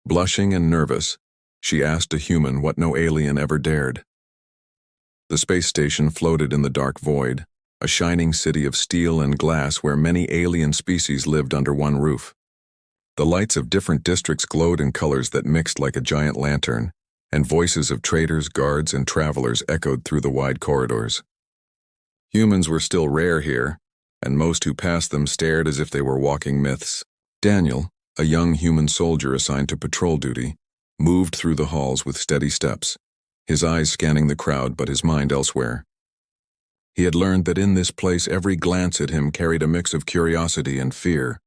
Blushing and nervous, she asked a human what no alien ever dared. The space station floated in the dark void, a shining city of steel and glass where many alien species lived under one roof. The lights of different districts glowed in colors that mixed like a giant lantern, and voices of traders, guards, and travelers echoed through the wide corridors. Humans were still rare here, and most who passed them stared as if they were walking myths. Daniel, a young human soldier assigned to patrol duty, moved through the halls with steady steps, his eyes scanning the crowd but his mind elsewhere. He had learned that in this place every glance at him carried a mix of curiosity and fear,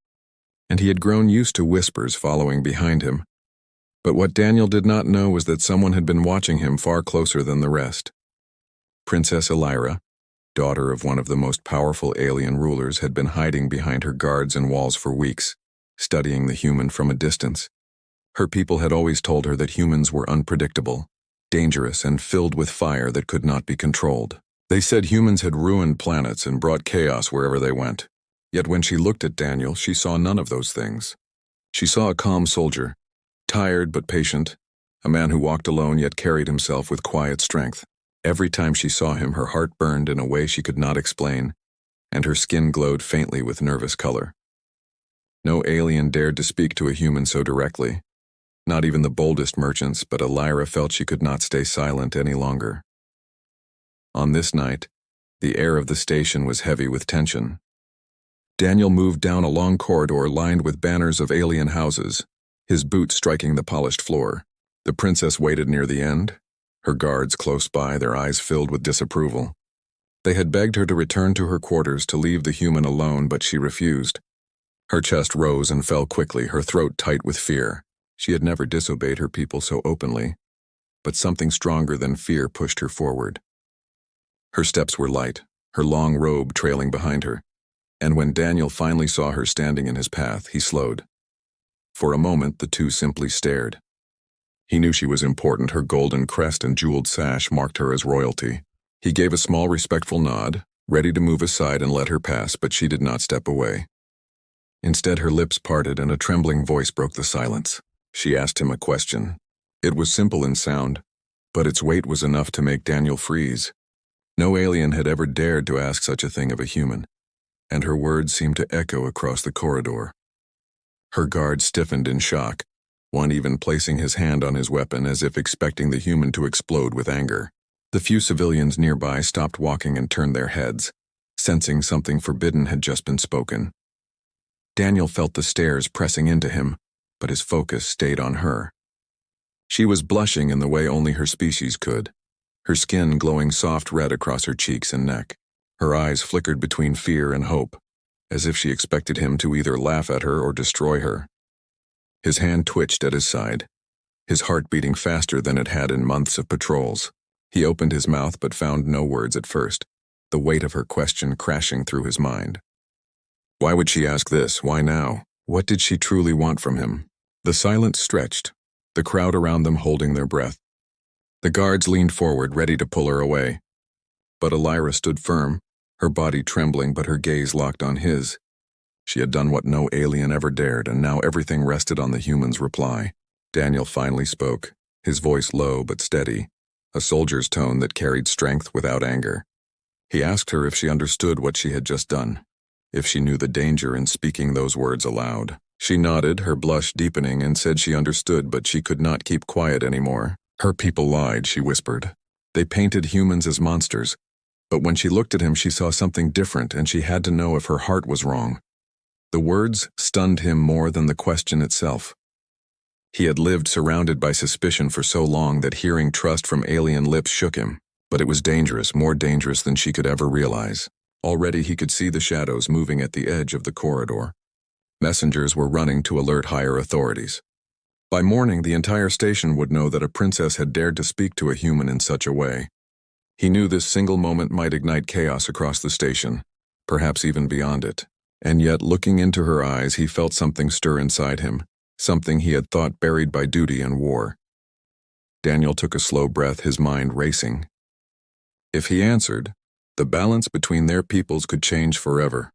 and he had grown used to whispers following behind him. But what Daniel did not know was that someone had been watching him far closer than the rest. Princess Elira, daughter of one of the most powerful alien rulers, had been hiding behind her guards and walls for weeks, studying the human from a distance. Her people had always told her that humans were unpredictable, dangerous, and filled with fire that could not be controlled. They said humans had ruined planets and brought chaos wherever they went. Yet when she looked at Daniel, she saw none of those things. She saw a calm soldier, tired but patient, a man who walked alone yet carried himself with quiet strength. Every time she saw him, her heart burned in a way she could not explain, and her skin glowed faintly with nervous color. No alien dared to speak to a human so directly. Not even the boldest merchants, but Elira felt she could not stay silent any longer. On this night, the air of the station was heavy with tension. Daniel moved down a long corridor lined with banners of alien houses, his boots striking the polished floor. The princess waited near the end, her guards close by, their eyes filled with disapproval. They had begged her to return to her quarters to leave the human alone, but she refused. Her chest rose and fell quickly, her throat tight with fear. She had never disobeyed her people so openly, but something stronger than fear pushed her forward. Her steps were light, her long robe trailing behind her, and when Daniel finally saw her standing in his path, he slowed. For a moment, the two simply stared. He knew she was important. Her golden crest and jeweled sash marked her as royalty. He gave a small, respectful nod, ready to move aside and let her pass, but she did not step away. Instead, her lips parted and a trembling voice broke the silence. She asked him a question. It was simple in sound, but its weight was enough to make Daniel freeze. No alien had ever dared to ask such a thing of a human, and her words seemed to echo across the corridor. Her guard stiffened in shock, one even placing his hand on his weapon as if expecting the human to explode with anger. The few civilians nearby stopped walking and turned their heads, sensing something forbidden had just been spoken. Daniel felt the stares pressing into him, but his focus stayed on her. She was blushing in the way only her species could, her skin glowing soft red across her cheeks and neck. Her eyes flickered between fear and hope, as if she expected him to either laugh at her or destroy her. His hand twitched at his side, his heart beating faster than it had in months of patrols. He opened his mouth but found no words at first, the weight of her question crashing through his mind. Why would she ask this? Why now? What did she truly want from him? The silence stretched, the crowd around them holding their breath. The guards leaned forward, ready to pull her away. But Elira stood firm, her body trembling but her gaze locked on his. She had done what no alien ever dared, and now everything rested on the human's reply. Daniel finally spoke, his voice low but steady, a soldier's tone that carried strength without anger. He asked her if she understood what she had just done, if she knew the danger in speaking those words aloud. She nodded, her blush deepening, and said she understood, but she could not keep quiet anymore. Her people lied, she whispered. They painted humans as monsters. But when she looked at him, she saw something different, and she had to know if her heart was wrong. The words stunned him more than the question itself. He had lived surrounded by suspicion for so long that hearing trust from alien lips shook him. But it was dangerous, more dangerous than she could ever realize. Already he could see the shadows moving at the edge of the corridor. Messengers were running to alert higher authorities. By morning, the entire station would know that a princess had dared to speak to a human in such a way. He knew this single moment might ignite chaos across the station, perhaps even beyond it. And yet, looking into her eyes, he felt something stir inside him, something he had thought buried by duty and war. Daniel took a slow breath, his mind racing. If he answered, the balance between their peoples could change forever.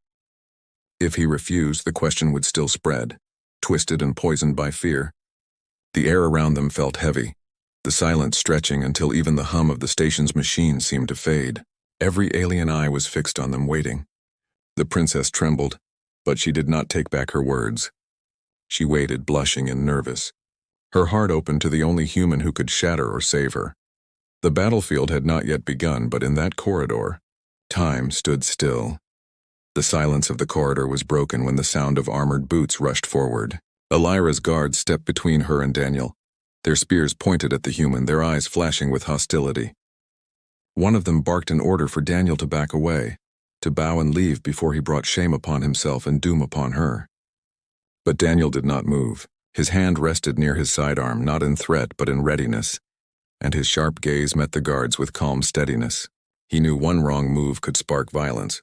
If he refused, the question would still spread, twisted and poisoned by fear. The air around them felt heavy, the silence stretching until even the hum of the station's machine seemed to fade. Every alien eye was fixed on them, waiting. The princess trembled, but she did not take back her words. She waited, blushing and nervous. Her heart opened to the only human who could shatter or save her. The battlefield had not yet begun, but in that corridor, time stood still. The silence of the corridor was broken when the sound of armored boots rushed forward. Elira's guards stepped between her and Daniel, their spears pointed at the human, their eyes flashing with hostility. One of them barked an order for Daniel to back away, to bow and leave before he brought shame upon himself and doom upon her. But Daniel did not move. His hand rested near his sidearm, not in threat but in readiness, and his sharp gaze met the guards with calm steadiness. He knew one wrong move could spark violence,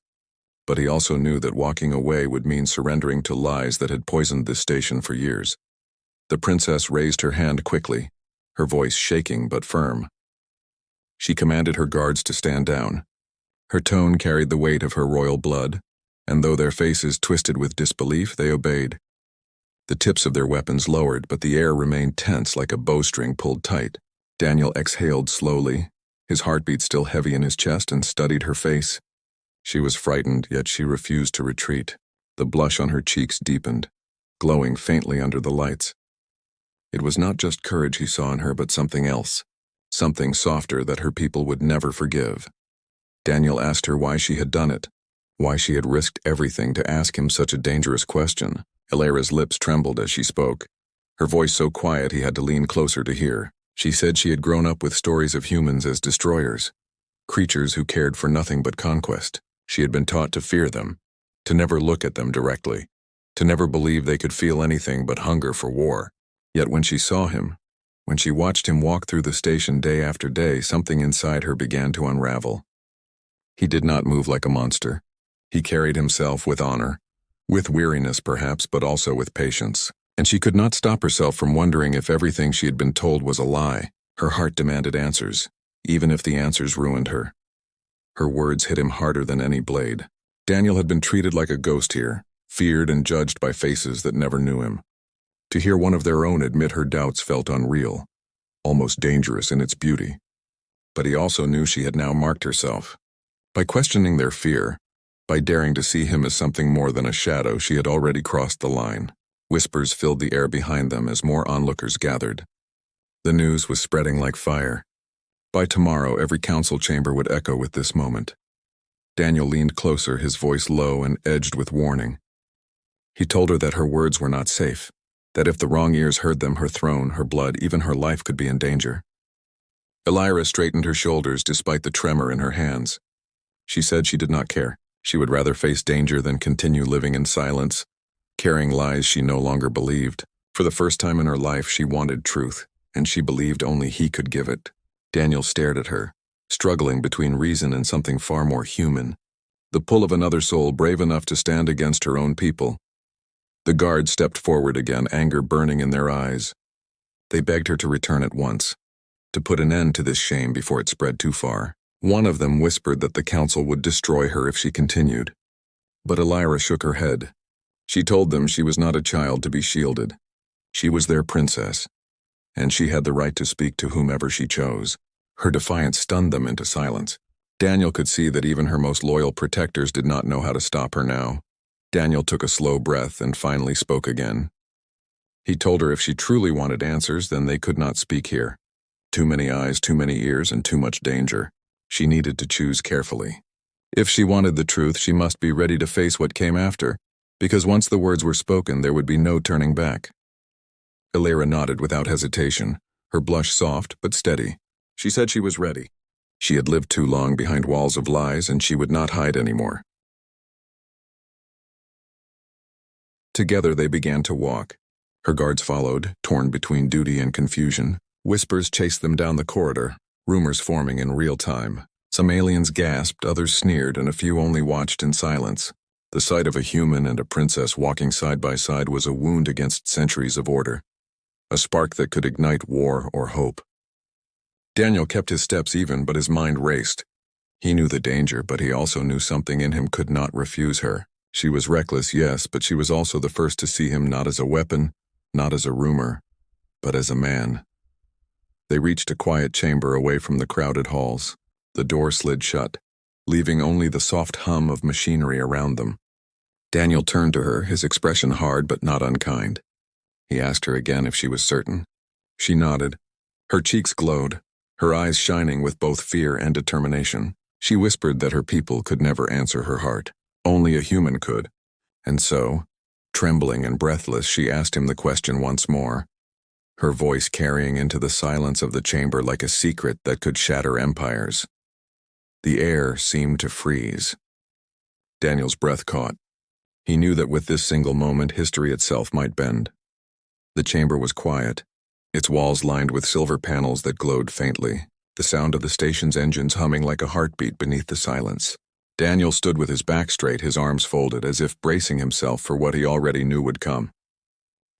but he also knew that walking away would mean surrendering to lies that had poisoned this station for years. The princess raised her hand quickly, her voice shaking but firm. She commanded her guards to stand down. Her tone carried the weight of her royal blood, and though their faces twisted with disbelief, they obeyed. The tips of their weapons lowered, but the air remained tense like a bowstring pulled tight. Daniel exhaled slowly, his heartbeat still heavy in his chest, and studied her face. She was frightened, yet she refused to retreat. The blush on her cheeks deepened, glowing faintly under the lights. It was not just courage he saw in her, but something else, something softer that her people would never forgive. Daniel asked her why she had done it, why she had risked everything to ask him such a dangerous question. Elira's lips trembled as she spoke, her voice so quiet he had to lean closer to hear. She said she had grown up with stories of humans as destroyers, creatures who cared for nothing but conquest. She had been taught to fear them, to never look at them directly, to never believe they could feel anything but hunger for war. Yet when she saw him, when she watched him walk through the station day after day, something inside her began to unravel. He did not move like a monster. He carried himself with honor, with weariness perhaps, but also with patience. And she could not stop herself from wondering if everything she had been told was a lie. Her heart demanded answers, even if the answers ruined her. Her words hit him harder than any blade. Daniel had been treated like a ghost here, feared and judged by faces that never knew him. To hear one of their own admit her doubts felt unreal, almost dangerous in its beauty. But he also knew she had now marked herself. By questioning their fear, by daring to see him as something more than a shadow, she had already crossed the line. Whispers filled the air behind them as more onlookers gathered. The news was spreading like fire. By tomorrow, every council chamber would echo with this moment. Daniel leaned closer, his voice low and edged with warning. He told her that her words were not safe, that if the wrong ears heard them, her throne, her blood, even her life could be in danger. Elira straightened her shoulders despite the tremor in her hands. She said she did not care. She would rather face danger than continue living in silence, carrying lies she no longer believed. For the first time in her life, she wanted truth, and she believed only he could give it. Daniel stared at her, struggling between reason and something far more human, the pull of another soul brave enough to stand against her own people. The guards stepped forward again, anger burning in their eyes. They begged her to return at once, to put an end to this shame before it spread too far. One of them whispered that the council would destroy her if she continued. But Elira shook her head. She told them she was not a child to be shielded. She was their princess, and she had the right to speak to whomever she chose. Her defiance stunned them into silence. Daniel could see that even her most loyal protectors did not know how to stop her now. Daniel took a slow breath and finally spoke again. He told her if she truly wanted answers, then they could not speak here. Too many eyes, too many ears, and too much danger. She needed to choose carefully. If she wanted the truth, she must be ready to face what came after, because once the words were spoken, there would be no turning back. Elira nodded without hesitation, her blush soft but steady. She said she was ready. She had lived too long behind walls of lies, and she would not hide anymore. Together they began to walk. Her guards followed, torn between duty and confusion. Whispers chased them down the corridor, rumors forming in real time. Some aliens gasped, others sneered, and a few only watched in silence. The sight of a human and a princess walking side by side was a wound against centuries of order, a spark that could ignite war or hope. Daniel kept his steps even, but his mind raced. He knew the danger, but he also knew something in him could not refuse her. She was reckless, yes, but she was also the first to see him not as a weapon, not as a rumor, but as a man. They reached a quiet chamber away from the crowded halls. The door slid shut, leaving only the soft hum of machinery around them. Daniel turned to her, his expression hard but not unkind. He asked her again if she was certain. She nodded. Her cheeks glowed, her eyes shining with both fear and determination. She whispered that her people could never answer her heart. Only a human could. And so, trembling and breathless, she asked him the question once more, her voice carrying into the silence of the chamber like a secret that could shatter empires. The air seemed to freeze. Daniel's breath caught. He knew that with this single moment, history itself might bend. The chamber was quiet, its walls lined with silver panels that glowed faintly, the sound of the station's engines humming like a heartbeat beneath the silence. Daniel stood with his back straight, his arms folded, as if bracing himself for what he already knew would come.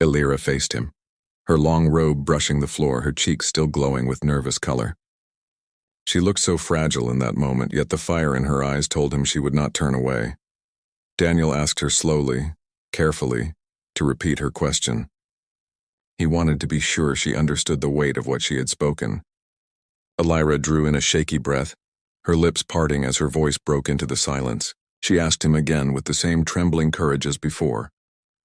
Elira faced him, her long robe brushing the floor, her cheeks still glowing with nervous color. She looked so fragile in that moment, yet the fire in her eyes told him she would not turn away. Daniel asked her slowly, carefully, to repeat her question. He wanted to be sure she understood the weight of what she had spoken. Elira drew in a shaky breath, her lips parting as her voice broke into the silence. She asked him again with the same trembling courage as before,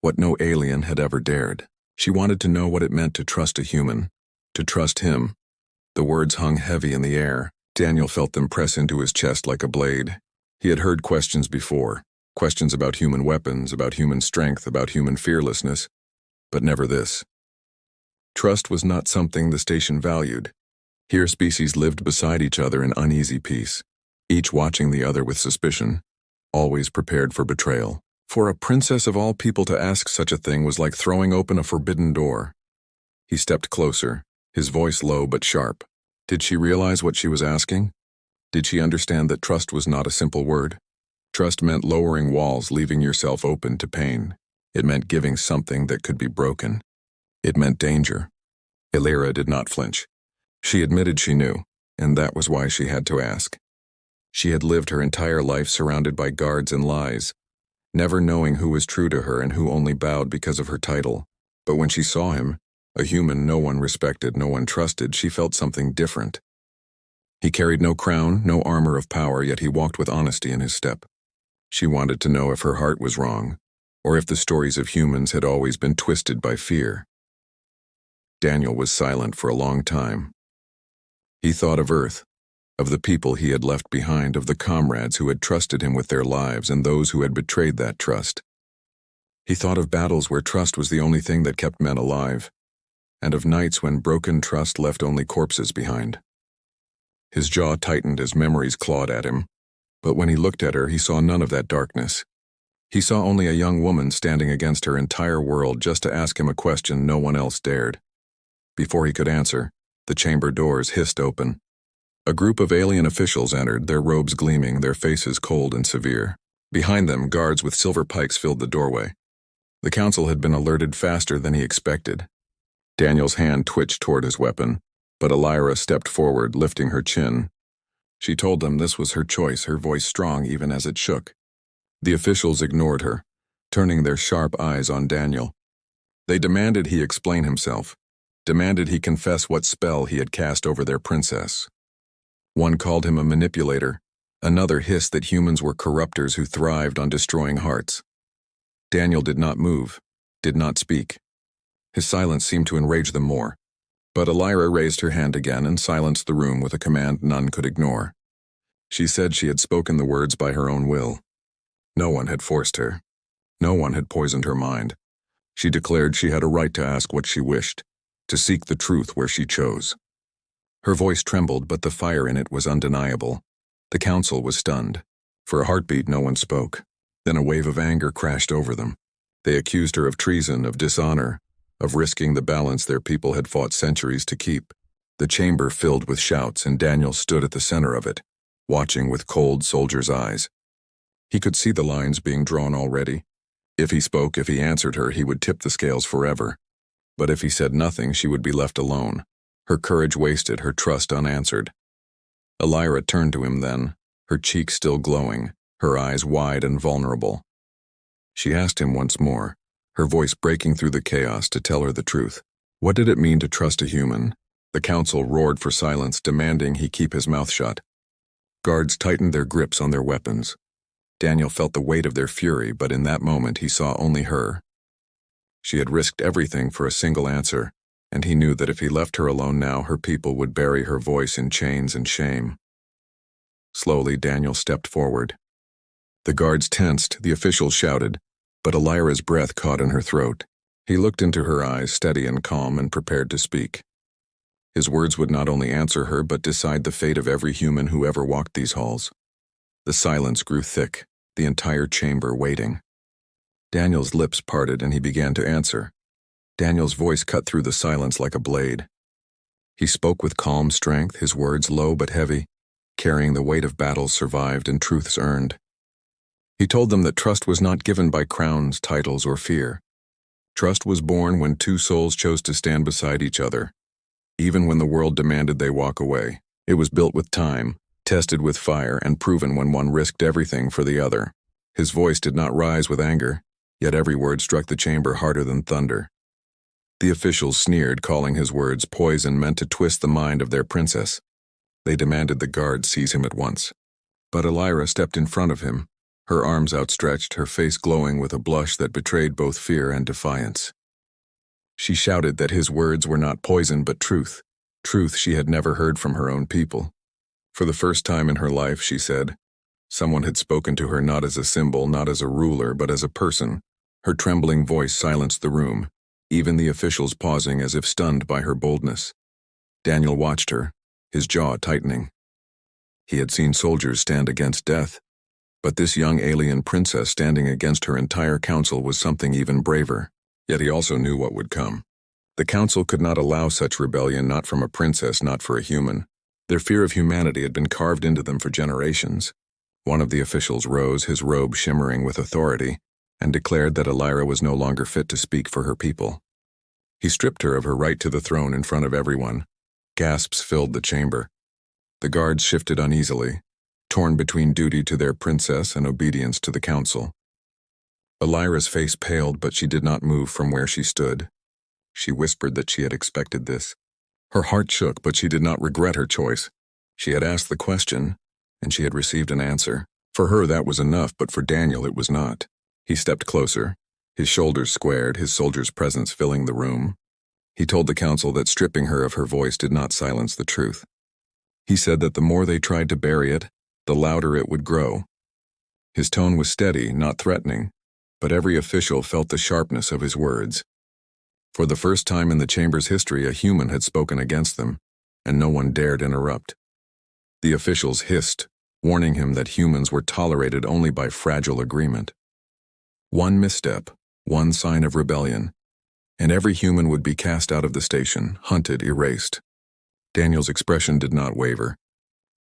what no alien had ever dared. She wanted to know what it meant to trust a human, to trust him. The words hung heavy in the air. Daniel felt them press into his chest like a blade. He had heard questions before, questions about human weapons, about human strength, about human fearlessness, but never this. Trust was not something the station valued. Here species lived beside each other in uneasy peace, each watching the other with suspicion, always prepared for betrayal. For a princess of all people to ask such a thing was like throwing open a forbidden door. He stepped closer, his voice low but sharp. Did she realize what she was asking? Did she understand that trust was not a simple word? Trust meant lowering walls, leaving yourself open to pain. It meant giving something that could be broken. It meant danger. Elira did not flinch. She admitted she knew, and that was why she had to ask. She had lived her entire life surrounded by guards and lies, never knowing who was true to her and who only bowed because of her title. But when she saw him, a human no one respected, no one trusted, she felt something different. He carried no crown, no armor of power, yet he walked with honesty in his step. She wanted to know if her heart was wrong, or if the stories of humans had always been twisted by fear. Daniel was silent for a long time. He thought of Earth, of the people he had left behind, of the comrades who had trusted him with their lives and those who had betrayed that trust. He thought of battles where trust was the only thing that kept men alive, and of nights when broken trust left only corpses behind. His jaw tightened as memories clawed at him, but when he looked at her, he saw none of that darkness. He saw only a young woman standing against her entire world just to ask him a question no one else dared. Before he could answer, the chamber doors hissed open. A group of alien officials entered, their robes gleaming, their faces cold and severe. Behind them, guards with silver pikes filled the doorway. The council had been alerted faster than he expected. Daniel's hand twitched toward his weapon, but Elira stepped forward, lifting her chin. She told them this was her choice, her voice strong even as it shook. The officials ignored her, turning their sharp eyes on Daniel. They demanded he explain himself, demanded he confess what spell he had cast over their princess. One called him a manipulator, another hissed that humans were corruptors who thrived on destroying hearts. Daniel did not move, did not speak. His silence seemed to enrage them more, but Elira raised her hand again and silenced the room with a command none could ignore. She said she had spoken the words by her own will. No one had forced her. No one had poisoned her mind. She declared she had a right to ask what she wished, to seek the truth where she chose. Her voice trembled, but the fire in it was undeniable. The council was stunned. For a heartbeat, no one spoke. Then a wave of anger crashed over them. They accused her of treason, of dishonor, of risking the balance their people had fought centuries to keep. The chamber filled with shouts, and Daniel stood at the center of it, watching with cold soldier's eyes. He could see the lines being drawn already. If he spoke, if he answered her, he would tip the scales forever. But if he said nothing, she would be left alone, her courage wasted, her trust unanswered. Elira turned to him then, her cheeks still glowing, her eyes wide and vulnerable. She asked him once more, her voice breaking through the chaos to tell her the truth. What did it mean to trust a human? The council roared for silence, demanding he keep his mouth shut. Guards tightened their grips on their weapons. Daniel felt the weight of their fury, but in that moment he saw only her. She had risked everything for a single answer, and he knew that if he left her alone now, her people would bury her voice in chains and shame. Slowly, Daniel stepped forward. The guards tensed, the officials shouted, but Elira's breath caught in her throat. He looked into her eyes, steady and calm, and prepared to speak. His words would not only answer her, but decide the fate of every human who ever walked these halls. The silence grew thick, the entire chamber waiting. Daniel's lips parted and he began to answer. Daniel's voice cut through the silence like a blade. He spoke with calm strength, his words low but heavy, carrying the weight of battles survived and truths earned. He told them that trust was not given by crowns, titles, or fear. Trust was born when two souls chose to stand beside each other. Even when the world demanded they walk away, it was built with time, tested with fire, and proven when one risked everything for the other. His voice did not rise with anger, yet every word struck the chamber harder than thunder. The officials sneered, calling his words poison meant to twist the mind of their princess. They demanded the guards seize him at once. But Elira stepped in front of him, her arms outstretched, her face glowing with a blush that betrayed both fear and defiance. She shouted that his words were not poison but truth, truth she had never heard from her own people. For the first time in her life, she said, someone had spoken to her not as a symbol, not as a ruler, but as a person. Her trembling voice silenced the room, even the officials pausing as if stunned by her boldness. Daniel watched her, his jaw tightening. He had seen soldiers stand against death, but this young alien princess standing against her entire council was something even braver. Yet he also knew what would come. The council could not allow such rebellion, not from a princess, not for a human. Their fear of humanity had been carved into them for generations. One of the officials rose, his robe shimmering with authority, and declared that Elira was no longer fit to speak for her people. He stripped her of her right to the throne in front of everyone. Gasps filled the chamber. The guards shifted uneasily, torn between duty to their princess and obedience to the council. Elira's face paled, but she did not move from where she stood. She whispered that she had expected this. Her heart shook, but she did not regret her choice. She had asked the question, and she had received an answer. For her, that was enough, but for Daniel, it was not. He stepped closer, his shoulders squared, his soldier's presence filling the room. He told the council that stripping her of her voice did not silence the truth. He said that the more they tried to bury it, the louder it would grow. His tone was steady, not threatening, but every official felt the sharpness of his words. For the first time in the chamber's history, a human had spoken against them, and no one dared interrupt. The officials hissed, warning him that humans were tolerated only by fragile agreement. One misstep, one sign of rebellion, and every human would be cast out of the station, hunted, erased. Daniel's expression did not waver.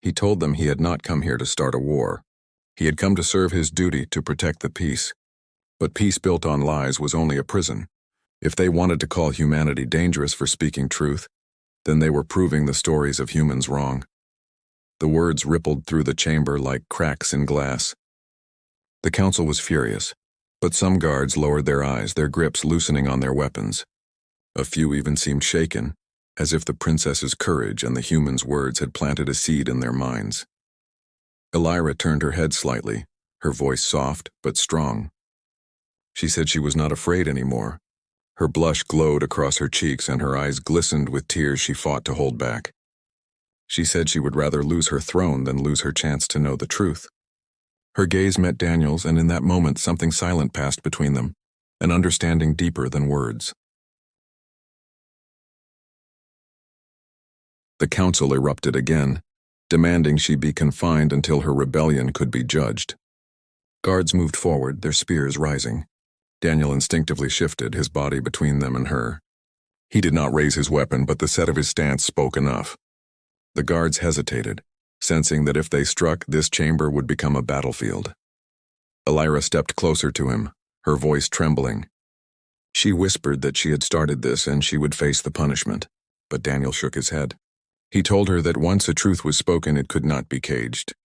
He told them he had not come here to start a war. He had come to serve his duty to protect the peace. But peace built on lies was only a prison. If they wanted to call humanity dangerous for speaking truth, then they were proving the stories of humans wrong. The words rippled through the chamber like cracks in glass. The council was furious, but some guards lowered their eyes, their grips loosening on their weapons. A few even seemed shaken, as if the princess's courage and the human's words had planted a seed in their minds. Elira turned her head slightly, her voice soft but strong. She said she was not afraid anymore. Her blush glowed across her cheeks and her eyes glistened with tears she fought to hold back. She said she would rather lose her throne than lose her chance to know the truth. Her gaze met Daniel's, and in that moment something silent passed between them, an understanding deeper than words. The council erupted again, demanding she be confined until her rebellion could be judged. Guards moved forward, their spears rising. Daniel instinctively shifted, his body between them and her. He did not raise his weapon, but the set of his stance spoke enough. The guards hesitated, sensing that if they struck, this chamber would become a battlefield. Elira stepped closer to him, her voice trembling. She whispered that she had started this and she would face the punishment, but Daniel shook his head. He told her that once a truth was spoken, it could not be caged.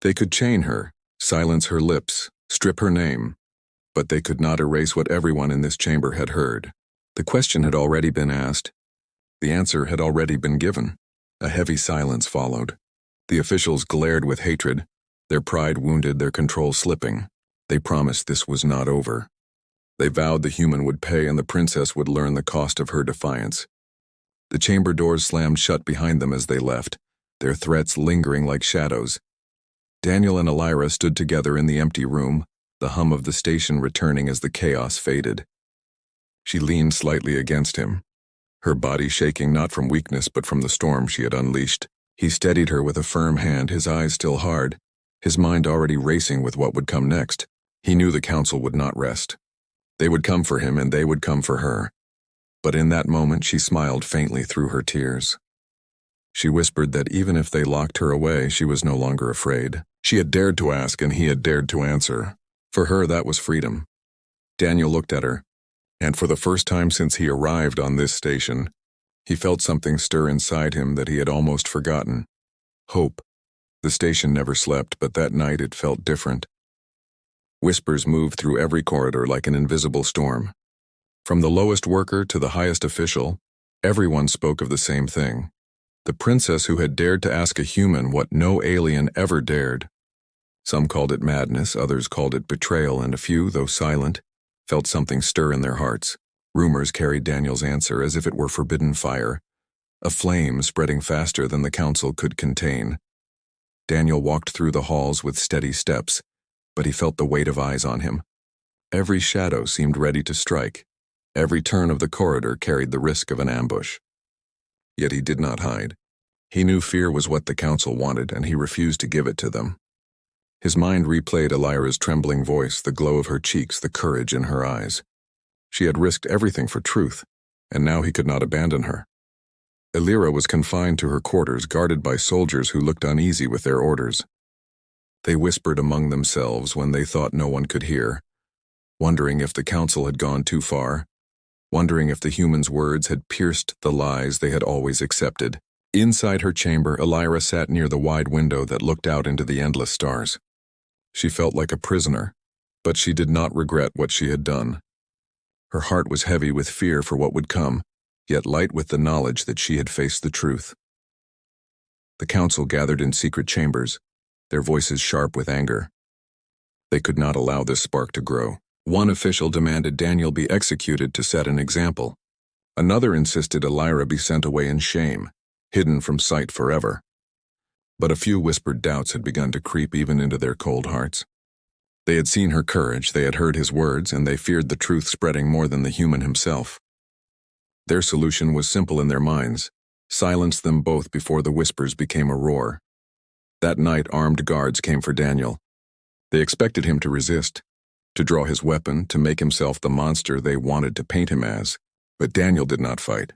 They could chain her, silence her lips, strip her name, but they could not erase what everyone in this chamber had heard. The question had already been asked, The answer had already been given. A heavy silence followed. The officials glared with hatred, their pride wounded, their control slipping. They promised this was not over. They vowed the human would pay and the princess would learn the cost of her defiance. The chamber doors slammed shut behind them as they left, their threats lingering like shadows. Daniel and Elira stood together in the empty room, the hum of the station returning as the chaos faded. She leaned slightly against him, her body shaking not from weakness but from the storm she had unleashed. He steadied her with a firm hand, his eyes still hard, his mind already racing with what would come next. He knew the council would not rest. They would come for him and they would come for her. But in that moment she smiled faintly through her tears. She whispered that even if they locked her away, she was no longer afraid. She had dared to ask and he had dared to answer. For her, that was freedom. Daniel looked at her, and for the first time since he arrived on this station, he felt something stir inside him that he had almost forgotten. Hope. The station never slept, but that night it felt different. Whispers moved through every corridor like an invisible storm. From the lowest worker to the highest official, everyone spoke of the same thing. The princess who had dared to ask a human what no alien ever dared. Some called it madness, others called it betrayal, and a few, though silent, felt something stir in their hearts. Rumors carried Daniel's answer as if it were forbidden fire, a flame spreading faster than the council could contain. Daniel walked through the halls with steady steps, but he felt the weight of eyes on him. Every shadow seemed ready to strike. Every turn of the corridor carried the risk of an ambush. Yet he did not hide. He knew fear was what the council wanted, and he refused to give it to them. His mind replayed Elira's trembling voice, the glow of her cheeks, the courage in her eyes. She had risked everything for truth, and now he could not abandon her. Elira was confined to her quarters, guarded by soldiers who looked uneasy with their orders. They whispered among themselves when they thought no one could hear, wondering if the council had gone too far, wondering if the humans' words had pierced the lies they had always accepted. Inside her chamber, Elira sat near the wide window that looked out into the endless stars. She felt like a prisoner, but she did not regret what she had done. Her heart was heavy with fear for what would come, yet light with the knowledge that she had faced the truth. The council gathered in secret chambers, their voices sharp with anger. They could not allow this spark to grow. One official demanded Daniel be executed to set an example. Another insisted Elira be sent away in shame, hidden from sight forever. But a few whispered doubts had begun to creep even into their cold hearts. They had seen her courage, they had heard his words, and they feared the truth spreading more than the human himself. Their solution was simple in their minds: silence them both before the whispers became a roar. That night, armed guards came for Daniel. They expected him to resist, to draw his weapon, to make himself the monster they wanted to paint him as. But Daniel did not fight.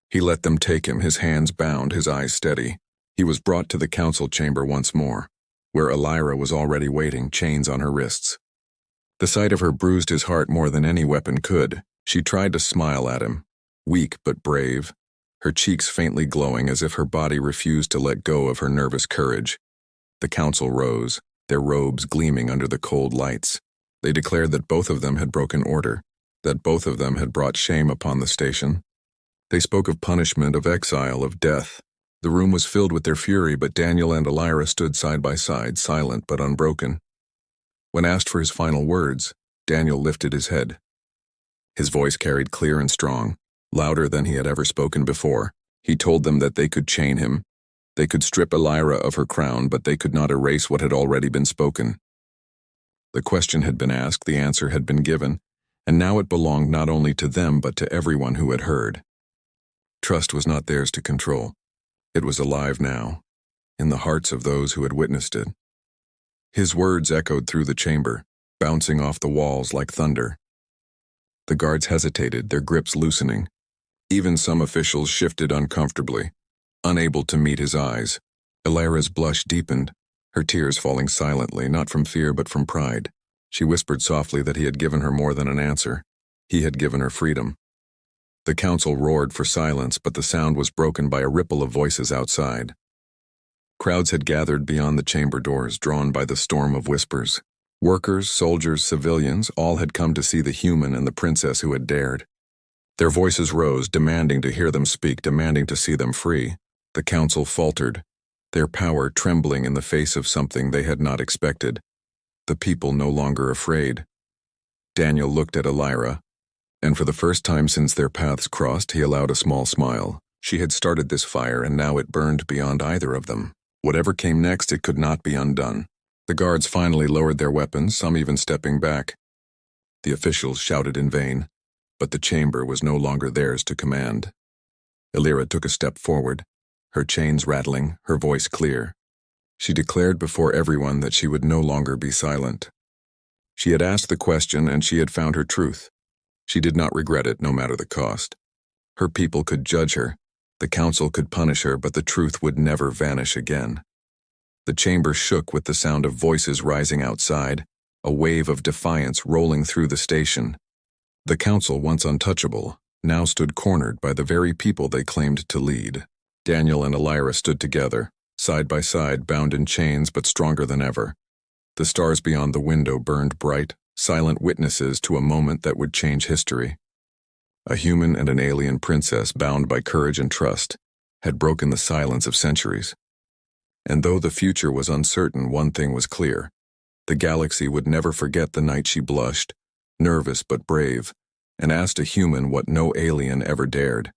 He let them take him, his hands bound, his eyes steady. He was brought to the council chamber once more, where Elira was already waiting, chains on her wrists. The sight of her bruised his heart more than any weapon could. She tried to smile at him, weak but brave, her cheeks faintly glowing as if her body refused to let go of her nervous courage. The council rose, their robes gleaming under the cold lights. They declared that both of them had broken order, that both of them had brought shame upon the station. They spoke of punishment, of exile, of death. The room was filled with their fury, but Daniel and Elira stood side by side, silent but unbroken. When asked for his final words, Daniel lifted his head. His voice carried clear and strong, louder than he had ever spoken before. He told them that they could chain him. They could strip Elira of her crown, but they could not erase what had already been spoken. The question had been asked, the answer had been given, and now it belonged not only to them but to everyone who had heard. Trust was not theirs to control. It was alive now, in the hearts of those who had witnessed it. His words echoed through the chamber, bouncing off the walls like thunder. The guards hesitated, their grips loosening. Even some officials shifted uncomfortably, unable to meet his eyes. Elira's blush deepened, her tears falling silently, not from fear but from pride. She whispered softly that he had given her more than an answer. He had given her freedom. The council roared for silence, but the sound was broken by a ripple of voices outside. Crowds had gathered beyond the chamber doors, drawn by the storm of whispers. Workers, soldiers, civilians, all had come to see the human and the princess who had dared. Their voices rose, demanding to hear them speak, demanding to see them free. The council faltered, their power trembling in the face of something they had not expected. The people no longer afraid. Daniel looked at Elira, and for the first time since their paths crossed, he allowed a small smile. She had started this fire, and now it burned beyond either of them. Whatever came next, it could not be undone. The guards finally lowered their weapons, some even stepping back. The officials shouted in vain, but the chamber was no longer theirs to command. Elira took a step forward, her chains rattling, her voice clear. She declared before everyone that she would no longer be silent. She had asked the question, and she had found her truth. She did not regret it, no matter the cost. Her people could judge her, the council could punish her, but the truth would never vanish again. The chamber shook with the sound of voices rising outside, a wave of defiance rolling through the station. The council, once untouchable, now stood cornered by the very people they claimed to lead. Daniel and Elira stood together, side by side, bound in chains but stronger than ever. The stars beyond the window burned bright, silent witnesses to a moment that would change history. A human and an alien princess, bound by courage and trust, had broken the silence of centuries. And though the future was uncertain, one thing was clear. The galaxy would never forget the night she blushed, nervous but brave, and asked a human what no alien ever dared.